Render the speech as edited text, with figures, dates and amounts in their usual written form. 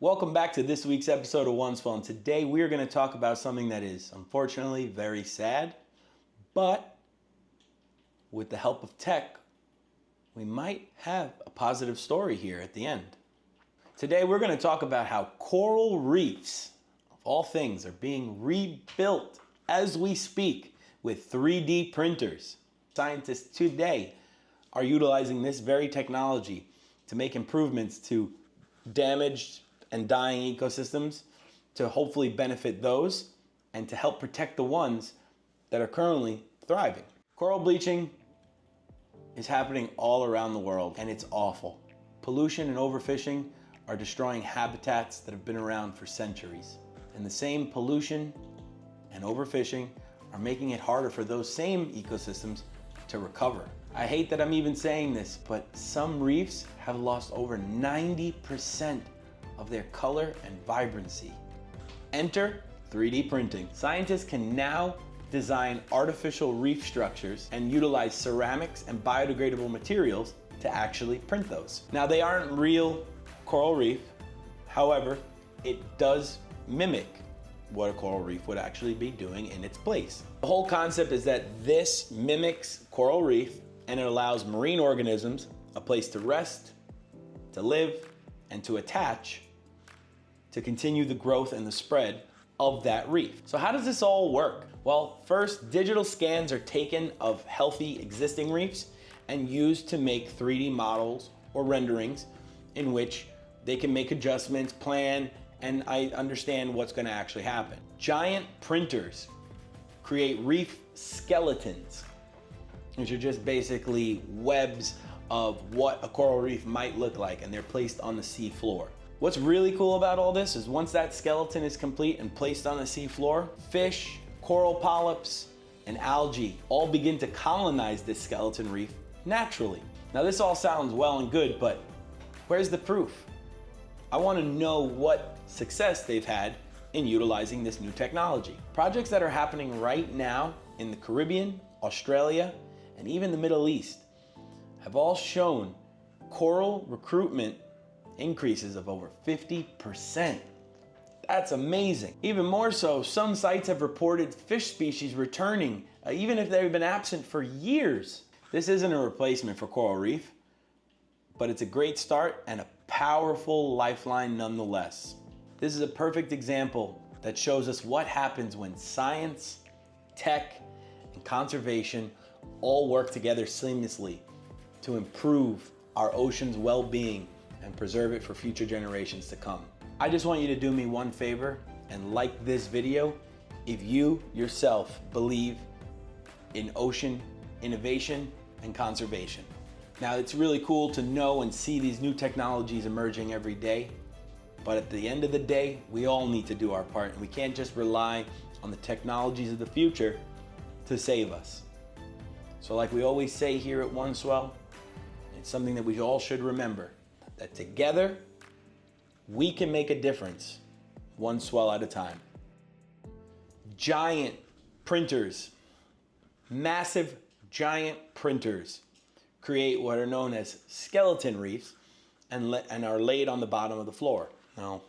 Welcome back to this week's episode of OneSwell, and today we're going to talk about something that is unfortunately very sad, but with the help of tech, we might have a positive story here at the end. Today we're going to talk about how coral reefs, of all things, are being rebuilt as we speak with 3D printers. Scientists today are utilizing this very technology to make improvements to damaged and dying ecosystems, to hopefully benefit those and to help protect the ones that are currently thriving. Coral bleaching is happening all around the world, and it's awful. Pollution and overfishing are destroying habitats that have been around for centuries. And the same pollution and overfishing are making it harder for those same ecosystems to recover. I hate that I'm even saying this, but some reefs have lost over 90% of their color and vibrancy. Enter 3D printing. Scientists can now design artificial reef structures and utilize ceramics and biodegradable materials to actually print those. Now, they aren't real coral reef. However, it does mimic what a coral reef would actually be doing in its place. The whole concept is that this mimics coral reef, and it allows marine organisms a place to rest, to live, and to attach to continue the growth and the spread of that reef. So how does this all work? Well, first, digital scans are taken of healthy existing reefs and used to make 3D models or renderings in which they can make adjustments, plan, and I understand what's going to actually happen. Giant printers create reef skeletons, which are just basically webs of what a coral reef might look like, and they're placed on the sea floor. What's really cool about all this is once that skeleton is complete and placed on the sea floor, fish, coral polyps, and algae all begin to colonize this skeleton reef naturally. Now, this all sounds well and good, but where's the proof? I want to know what success they've had in utilizing this new technology. Projects that are happening right now in the Caribbean, Australia, and even the Middle East have all shown coral recruitment increases of over 50%. That's amazing. Even more so, some sites have reported fish species returning, even if they've been absent for years. This isn't a replacement for coral reef, but it's a great start and a powerful lifeline nonetheless. This is a perfect example that shows us what happens when science, tech, and conservation all work together seamlessly to improve our ocean's well-being and preserve it for future generations to come. I just want you to do me one favor and like this video if you yourself believe in ocean innovation and conservation. Now, it's really cool to know and see these new technologies emerging every day, but at the end of the day, we all need to do our part, and we can't just rely on the technologies of the future to save us. So like we always say here at OneSwell, it's something that we all should remember, that together we can make a difference, one swell at a time. Giant printers, massive giant printers create what are known as skeleton reefs and are laid on the bottom of the floor. No.